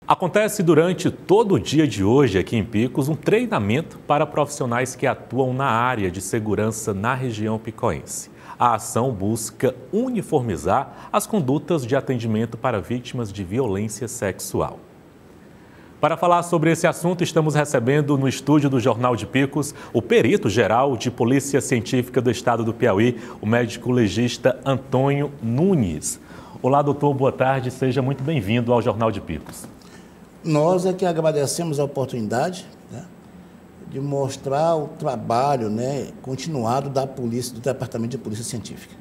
Acontece durante todo o dia de hoje aqui em Picos um treinamento para profissionais que atuam na área de segurança na região picoense. A ação busca uniformizar as condutas de atendimento para vítimas de violência sexual. Para falar sobre esse assunto, estamos recebendo no estúdio do Jornal de Picos o perito-geral de Polícia Científica do Estado do Piauí, o médico legista Antônio Nunes. Olá, doutor, boa tarde, seja muito bem-vindo ao Jornal de Picos. Nós é que agradecemos a oportunidade, de mostrar o trabalho, continuado da polícia, do Departamento de Polícia Científica.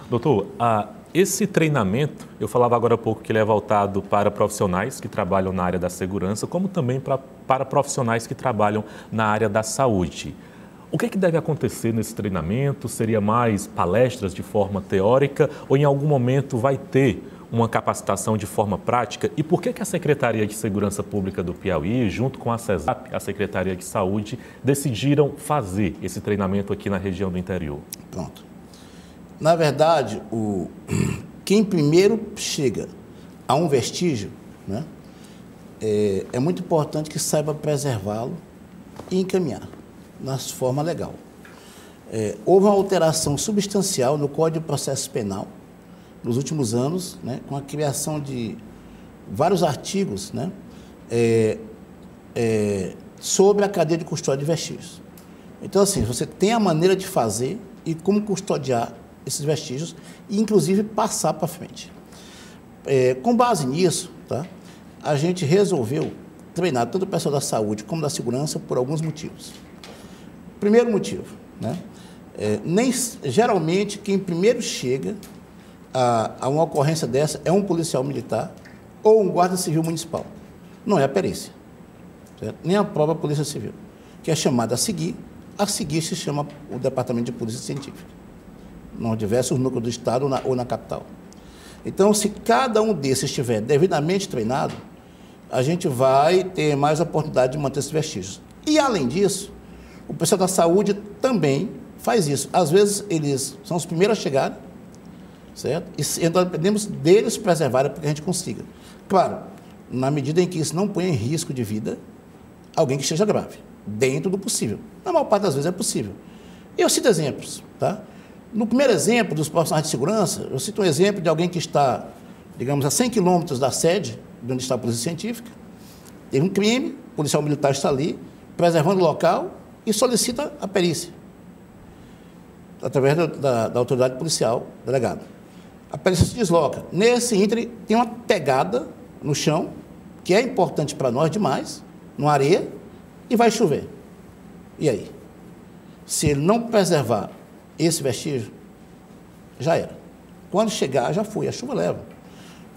Doutor, esse treinamento, eu falava agora há pouco que ele é voltado para profissionais que trabalham na área da segurança, como também para profissionais que trabalham na área da saúde. O que é que deve acontecer nesse treinamento? Seria mais palestras de forma teórica ou em algum momento vai ter uma capacitação de forma prática? E por que a Secretaria de Segurança Pública do Piauí, junto com a CESAP, a Secretaria de Saúde, decidiram fazer esse treinamento aqui na região do interior? Pronto. Na verdade, quem primeiro chega a um vestígio, é muito importante que saiba preservá-lo e encaminhar na forma legal. Houve uma alteração substancial no Código de Processo Penal nos últimos anos, com a criação de vários artigos, sobre a cadeia de custódia de vestígios. Então, assim, você tem a maneira de fazer e como custodiar esses vestígios e, inclusive, passar para frente. Com base nisso, a gente resolveu treinar tanto o pessoal da saúde como da segurança por alguns motivos. Primeiro motivo, geralmente quem primeiro chega a uma ocorrência dessa é um policial militar ou um guarda civil municipal. Não é a perícia, certo? Nem a própria Polícia Civil, que é chamada a seguir se chama o Departamento de Polícia Científica, nos diversos núcleos do Estado ou na capital. Então, se cada um desses estiver devidamente treinado, a gente vai ter mais oportunidade de manter esses vestígios. E, além disso, o pessoal da saúde também faz isso. Às vezes, eles são os primeiros a chegar, certo? E então, dependemos deles preservarem para que a gente consiga. Claro, na medida em que isso não põe em risco de vida alguém que esteja grave, dentro do possível. Na maior parte das vezes é possível. Eu cito exemplos, No primeiro exemplo dos profissionais de segurança, eu cito um exemplo de alguém que está, digamos, a 100 quilômetros da sede, de onde está a Polícia Científica, teve um crime, o policial militar está ali, preservando o local e solicita a perícia, através da autoridade policial, delegado. A perícia se desloca. Nesse ínterim, tem uma pegada no chão, que é importante para nós demais, numa areia, e vai chover. E aí? Se ele não preservar esse vestígio, já era. Quando chegar, já foi, a chuva leva.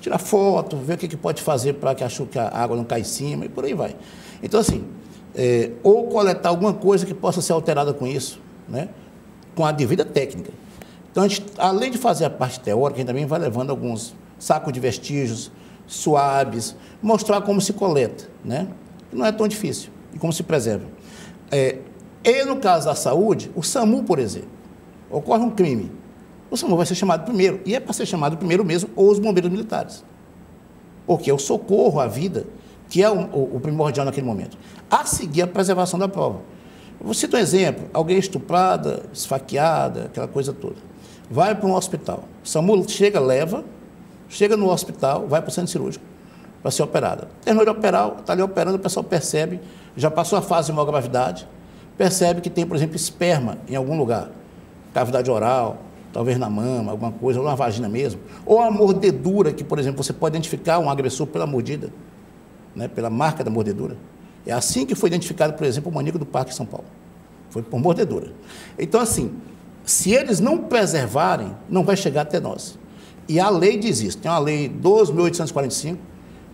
Tirar foto, ver o que pode fazer para que a água não caia em cima e por aí vai. Então, assim, ou coletar alguma coisa que possa ser alterada com isso, com a devida técnica. Então, a gente, além de fazer a parte teórica, a gente também vai levando alguns sacos de vestígios suaves, mostrar como se coleta, Não é tão difícil, e como se preserva. E no caso da saúde, o SAMU, por exemplo, ocorre um crime, o SAMU vai ser chamado primeiro, e é para ser chamado primeiro mesmo, ou os bombeiros militares, porque é o socorro à vida que é o primordial naquele momento. A seguir, a preservação da prova. Vou citar um exemplo, alguém estuprada, esfaqueada, aquela coisa toda. Vai para um hospital, o SAMU chega, chega no hospital, vai para o centro cirúrgico para ser operada. Terminou de operar, está ali operando, o pessoal percebe, já passou a fase de maior gravidade, percebe que tem, por exemplo, esperma em algum lugar, cavidade oral, talvez na mama, alguma coisa, ou na vagina mesmo, ou a mordedura, que, por exemplo, você pode identificar um agressor pela mordida, pela marca da mordedura. É assim que foi identificado, por exemplo, o maníaco do Parque em São Paulo. Foi por mordedura. Então, assim, se eles não preservarem, não vai chegar até nós. E a lei diz isso. Tem uma lei 12.845,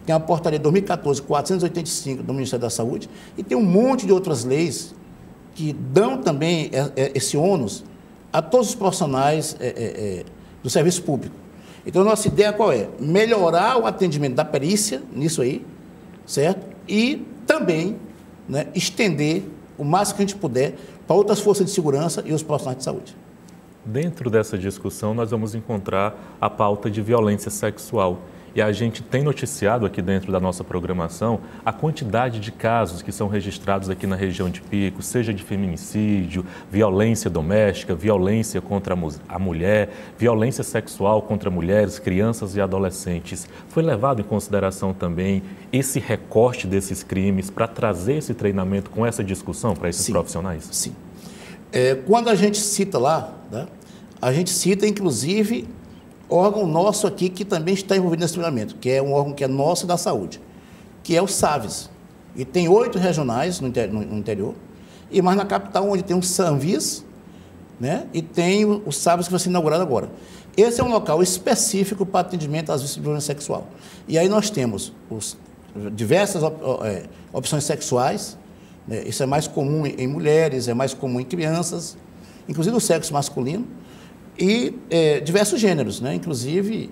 tem a portaria 2014-485 do Ministério da Saúde, e tem um monte de outras leis que dão também esse ônus a todos os profissionais do serviço público. Então, a nossa ideia qual é? Melhorar o atendimento da perícia, nisso aí, certo? E também estender o máximo que a gente puder para outras forças de segurança e os profissionais de saúde. Dentro dessa discussão, nós vamos encontrar a pauta de violência sexual. E a gente tem noticiado aqui dentro da nossa programação a quantidade de casos que são registrados aqui na região de Picos, seja de feminicídio, violência doméstica, violência contra a mulher, violência sexual contra mulheres, crianças e adolescentes. Foi levado em consideração também esse recorte desses crimes para trazer esse treinamento com essa discussão para esses profissionais? Sim. Quando a gente cita lá, né, a gente cita inclusive órgão nosso aqui que também está envolvido nesse treinamento, que é um órgão que é nosso da saúde, que é o SAVES. E tem 8 regionais no interior, e mais na capital, onde tem o SANVIS, né, e tem o SAVES que vai ser inaugurado agora. Esse é um local específico para atendimento às vítimas de violência sexual. E aí nós temos diversas opções sexuais, né, isso é mais comum em mulheres, é mais comum em crianças, inclusive o sexo masculino, e diversos gêneros, né? Inclusive,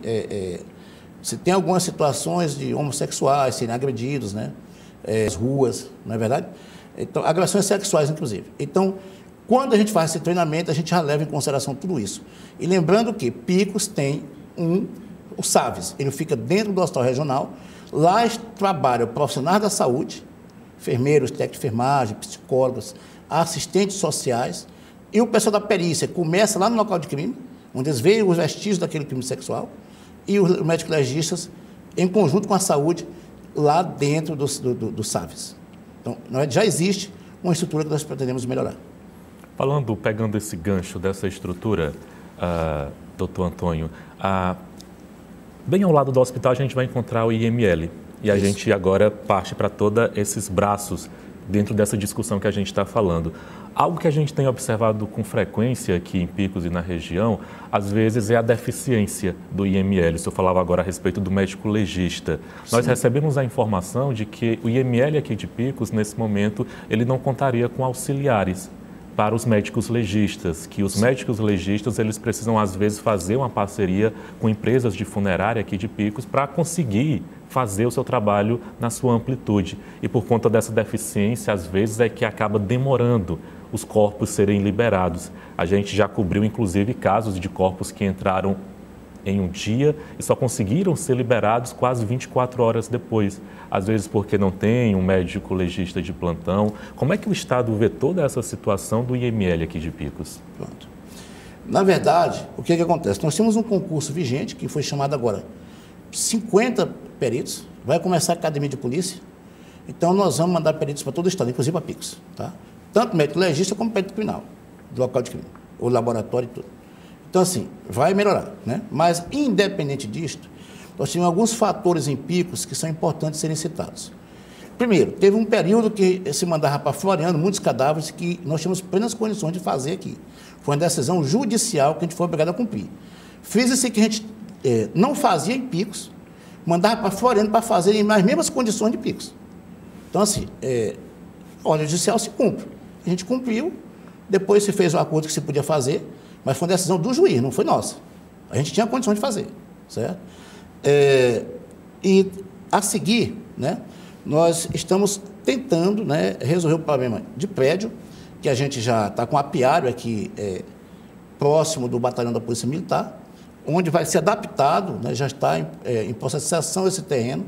se tem algumas situações de homossexuais serem agredidos, né? As ruas, não é verdade? Então, agressões sexuais, inclusive. Então, quando a gente faz esse treinamento, a gente já leva em consideração tudo isso. E lembrando que Picos tem o SAVES, ele fica dentro do hospital regional, lá trabalham profissionais da saúde, enfermeiros, técnicos de enfermagem, psicólogos, assistentes sociais, e o pessoal da perícia começa lá no local de crime, onde eles veem os vestígios daquele crime sexual, e os médicos legistas, em conjunto com a saúde, lá dentro do SAVES. Então, já existe uma estrutura que nós pretendemos melhorar. Pegando esse gancho dessa estrutura, doutor Antônio, bem ao lado do hospital a gente vai encontrar o IML, e a gente agora parte para todos esses braços dentro dessa discussão que a gente está falando. Algo que a gente tem observado com frequência aqui em Picos e na região, às vezes, é a deficiência do IML. O senhor falava agora a respeito do médico legista. Sim. Nós recebemos a informação de que o IML aqui de Picos, nesse momento, ele não contaria com auxiliares para os médicos legistas, que os médicos legistas eles precisam, às vezes, fazer uma parceria com empresas de funerária aqui de Picos para conseguir fazer o seu trabalho na sua amplitude. E por conta dessa deficiência, às vezes, é que acaba demorando os corpos serem liberados. A gente já cobriu, inclusive, casos de corpos que entraram em um dia e só conseguiram ser liberados quase 24 horas depois. Às vezes porque não tem um médico legista de plantão. Como é que o Estado vê toda essa situação do IML aqui de Picos? Pronto. Na verdade, o que acontece? Nós temos um concurso vigente, que foi chamado agora 50 peritos, vai começar a academia de polícia, então nós vamos mandar peritos para todo o Estado, inclusive para Picos, tá? Tanto médico legista como perito criminal, do local de crime, o laboratório e tudo. Então, assim, vai melhorar, né? Mas, independente disto, nós temos alguns fatores em Picos que são importantes serem citados. Primeiro, teve um período que se mandava para Floriano muitos cadáveres que nós tínhamos plenas condições de fazer aqui. Foi uma decisão judicial que a gente foi obrigado a cumprir. Fiz-se que a gente não fazia em Picos, mandava para Floriano para fazer nas mesmas condições de Picos. Então, assim, a ordem judicial se cumpre. A gente cumpriu, depois se fez o acordo que se podia fazer, mas foi uma decisão do juiz, não foi nossa. A gente tinha condições de fazer, certo? E a seguir, né, nós estamos tentando, né, resolver o problema de prédio, que a gente já está com um apiário aqui próximo do batalhão da Polícia Militar, onde vai ser adaptado, né, já está em processo de cessão esse terreno,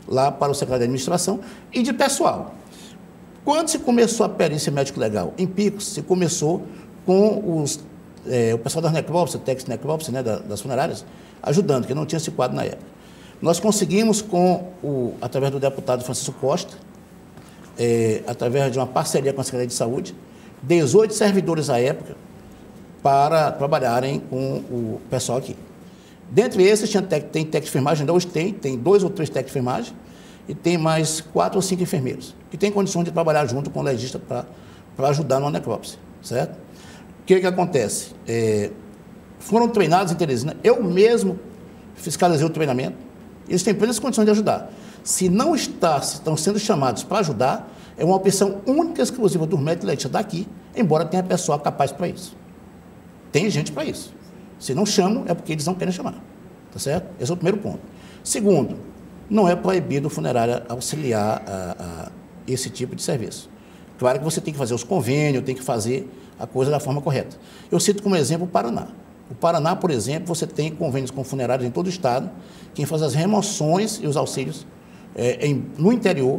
lá para o secretário de administração e de pessoal. Quando se começou a perícia médico-legal em Picos, se começou com o pessoal das necrópsias, técnicos de necrópsia, né, das funerárias, ajudando, que não tinha esse quadro na época. Nós conseguimos, através do deputado Francisco Costa, através de uma parceria com a Secretaria de Saúde, 18 servidores à época para trabalharem com o pessoal aqui. Dentre esses, tem técnico de enfermagem, ainda hoje tem 2 ou 3 técnicos de enfermagem, e tem mais 4 ou 5 enfermeiros, que têm condições de trabalhar junto com o legista para ajudar numa necrópsia, certo? O que acontece? Foram treinados em Teresina, eu mesmo fiscalizei o treinamento, eles têm plenas condições de ajudar. Se estão sendo chamados para ajudar, é uma opção única e exclusiva dos médicos legistas daqui, embora tenha pessoal capaz para isso. Tem gente para isso. Se não chamam, é porque eles não querem chamar, tá certo? Esse é o primeiro ponto. Segundo, não é proibido o funerário auxiliar a esse tipo de serviço. Claro que você tem que fazer os convênios, tem que fazer a coisa da forma correta. Eu cito como exemplo o Paraná. O Paraná, por exemplo, você tem convênios com funerárias em todo o estado, quem faz as remoções e os auxílios no interior,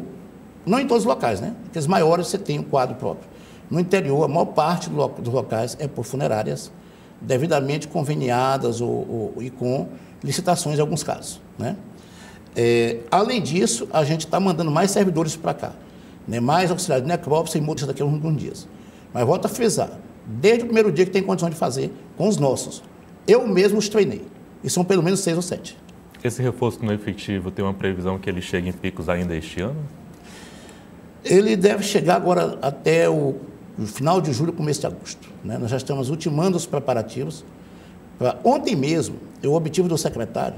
não em todos os locais, né? Porque os maiores você tem um quadro próprio. No interior, a maior parte dos locais é por funerárias devidamente conveniadas e com licitações em alguns casos, né? Além disso, a gente está mandando mais servidores para cá, né? Mais auxiliares de necrópsia e muitos daqui a alguns dias. Mas volto a frisar, desde o primeiro dia que tem condição de fazer com os nossos. Eu mesmo os treinei, e são pelo menos 6 ou 7. Esse reforço no efetivo tem uma previsão que ele chegue em picos ainda este ano? Ele deve chegar agora até o final de julho, começo de agosto, né? Nós já estamos ultimando os preparativos. Ontem mesmo, eu obtive do secretário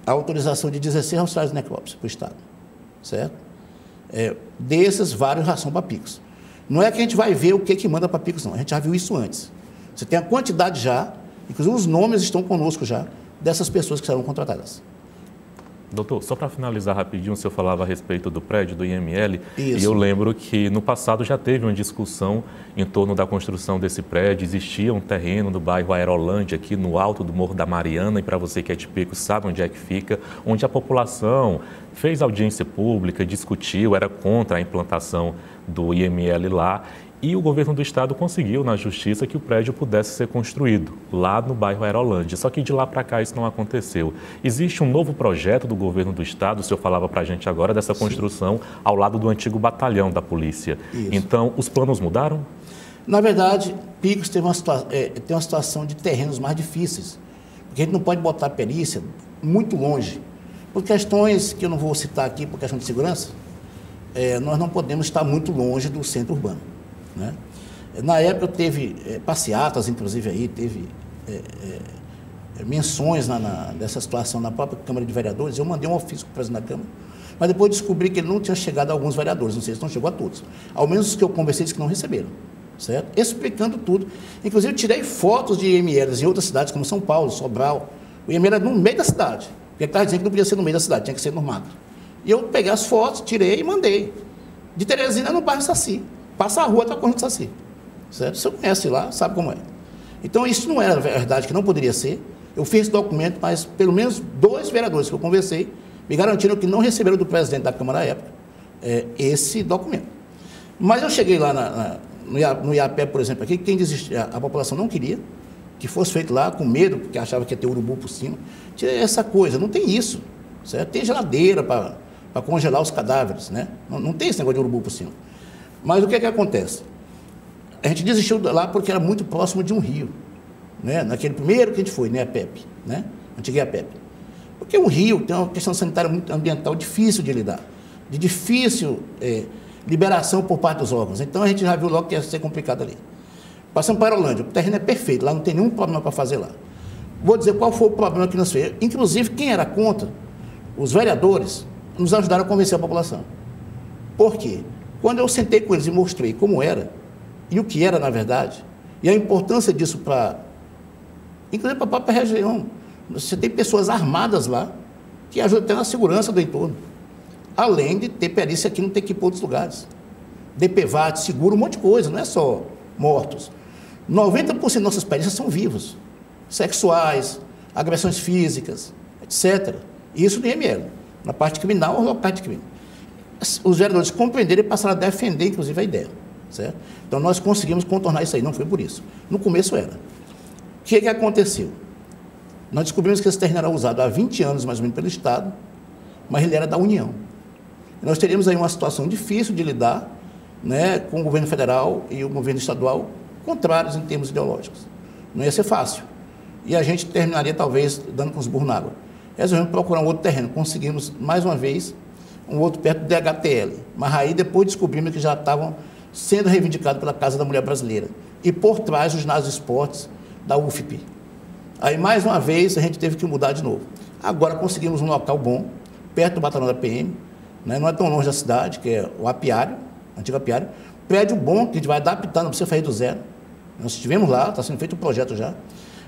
a autorização de 16 auxiliares de necrópsia para o Estado, certo? Desses, vários ração para picos. Não é que a gente vai ver o que manda para picos, não. A gente já viu isso antes. Você tem a quantidade já, inclusive os nomes estão conosco já, dessas pessoas que serão contratadas. Doutor, só para finalizar rapidinho, o senhor falava a respeito do prédio, do IML, Isso. E eu lembro que no passado já teve uma discussão em torno da construção desse prédio, existia um terreno no bairro Aerolândia, aqui no alto do Morro da Mariana, e para você que é de Picos sabe onde é que fica, onde a população fez audiência pública, discutiu, era contra a implantação do IML lá, e o governo do estado conseguiu na justiça que o prédio pudesse ser construído lá no bairro Aerolândia. Só que de lá para cá isso não aconteceu. Existe um novo projeto do governo do estado, o senhor falava para a gente agora, dessa construção ao lado do antigo batalhão da polícia. Isso. Então, os planos mudaram? Na verdade, Picos tem uma situação de terrenos mais difíceis, porque a gente não pode botar a perícia muito longe. Por questões que eu não vou citar aqui, por questão de segurança, nós não podemos estar muito longe do centro urbano, né? Na época teve passeatas, inclusive aí, teve menções dessa situação na própria Câmara de Vereadores. Eu mandei um ofício para o presidente da Câmara, mas depois descobri que ele não tinha chegado a alguns vereadores, não sei se não chegou a todos. Ao menos os que eu conversei disse que não receberam, certo? Explicando tudo. Inclusive eu tirei fotos de IMLs em outras cidades, como São Paulo, Sobral. O IML era no meio da cidade, porque ele estava dizendo que não podia ser no meio da cidade, tinha que ser no mato. E eu peguei as fotos, tirei e mandei. De Teresina, no bairro Saci. Passa a rua, está correndo Saci. Certo? Você conhece lá, sabe como é. Então, isso não era verdade, que não poderia ser. Eu fiz esse documento, mas pelo menos 2 vereadores que eu conversei me garantiram que não receberam do presidente da Câmara à época esse documento. Mas eu cheguei lá no IAPE, por exemplo, aqui, quem desistia, a população não queria que fosse feito lá, com medo, porque achava que ia ter urubu por cima. Tirei essa coisa, não tem isso. Certo? Tem geladeira para congelar os cadáveres, né? Não tem esse negócio de urubu por cima. Mas o que é que acontece? A gente desistiu lá porque era muito próximo de um rio, né? Naquele primeiro que a gente foi, né? A PEP, né? Antiga IAPEP. Porque um rio tem uma questão sanitária muito ambiental difícil de lidar, de difícil liberação por parte dos órgãos. Então a gente já viu logo que ia ser complicado ali. Passamos para a Aerolândia, o terreno é perfeito, lá não tem nenhum problema para fazer lá. Vou dizer qual foi o problema que nós fez. Inclusive, quem era contra, os vereadores, nos ajudaram a convencer a população. Por quê? Quando eu sentei com eles e mostrei como era, e o que era na verdade, e a importância disso inclusive para a própria região. Você tem pessoas armadas lá, que ajudam até na segurança do entorno. Além de ter perícia aqui, não ter que ir para outros lugares. DPVAT, seguro, um monte de coisa, não é só mortos. 90% das nossas perícias são vivos. Sexuais, agressões físicas, etc. Isso no IML, na parte criminal ou na parte de crime. Os vereadores compreenderam e passaram a defender, inclusive, a ideia, certo? Então, nós conseguimos contornar isso aí, não foi por isso. No começo era. O que aconteceu? Nós descobrimos que esse terreno era usado há 20 anos, mais ou menos, pelo Estado, mas ele era da União. E nós teríamos aí uma situação difícil de lidar, né, com o governo federal e o governo estadual contrários em termos ideológicos. Não ia ser fácil. E a gente terminaria, talvez, dando com os burros na água. Resolvemos procurar um outro terreno. Conseguimos, mais uma vez, um outro perto do DHTL. Mas aí depois descobrimos que já estavam sendo reivindicados pela Casa da Mulher Brasileira. E por trás do ginásio de esportes da UFP. Aí, mais uma vez, a gente teve que mudar de novo. Agora conseguimos um local bom, perto do batalhão da PM, né? Não é tão longe da cidade, que é o apiário, antigo apiário. Prédio bom, que a gente vai adaptar, não precisa fazer do zero. Nós estivemos lá, está sendo feito o projeto já.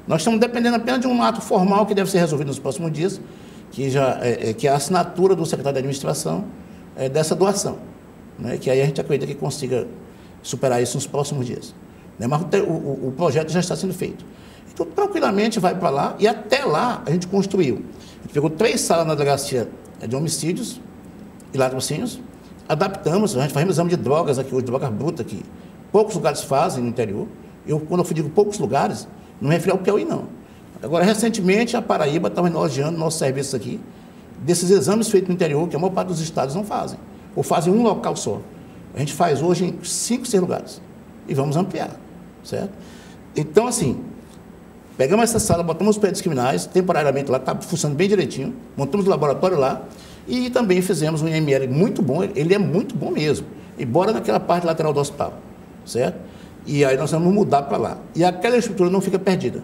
Nós estamos dependendo apenas de um ato formal que deve ser resolvido nos próximos dias, que é a assinatura do secretário de administração dessa doação, né? Que aí a gente acredita que consiga superar isso nos próximos dias, né? Mas o projeto já está sendo feito. Então, tranquilamente vai para lá e até lá a gente construiu. A gente pegou 3 salas na delegacia de homicídios e latrocínios, adaptamos, a gente faz exame de drogas aqui, hoje, drogas brutas aqui. Poucos lugares fazem no interior. Quando eu digo poucos lugares, não me refiro ao Piauí, não. Agora, recentemente, a Paraíba estava elogiando nosso serviço aqui, desses exames feitos no interior, que a maior parte dos estados não fazem, ou fazem em um local só. A gente faz hoje em 5, 6 lugares. E vamos ampliar, certo? Então, assim, pegamos essa sala, botamos os peritos criminais, temporariamente lá, está funcionando bem direitinho, montamos o laboratório lá, e também fizemos um IML muito bom, ele é muito bom mesmo, embora naquela parte lateral do hospital, certo? E aí nós vamos mudar para lá. E aquela estrutura não fica perdida.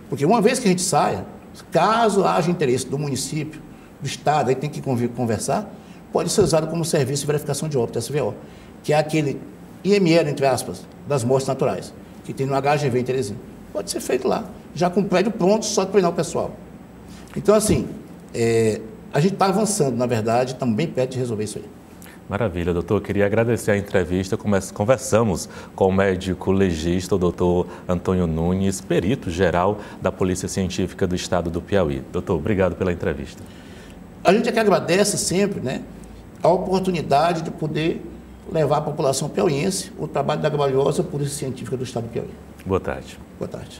Porque uma vez que a gente saia, caso haja interesse do município, do Estado, aí tem que conversar, pode ser usado como serviço de verificação de óbito, SVO, que é aquele IML, entre aspas, das mortes naturais, que tem no HGV em Teresina. Pode ser feito lá, já com o prédio pronto, só treinar o pessoal. Então, assim, a gente está avançando, na verdade, estamos bem perto de resolver isso aí. Maravilha, doutor. Queria agradecer a entrevista. Conversamos com o médico legista, o doutor Antônio Nunes, perito geral da Polícia Científica do Estado do Piauí. Doutor, obrigado pela entrevista. A gente é que agradece sempre, né, a oportunidade de poder levar à população piauiense o trabalho da gloriosa Polícia Científica do Estado do Piauí. Boa tarde. Boa tarde.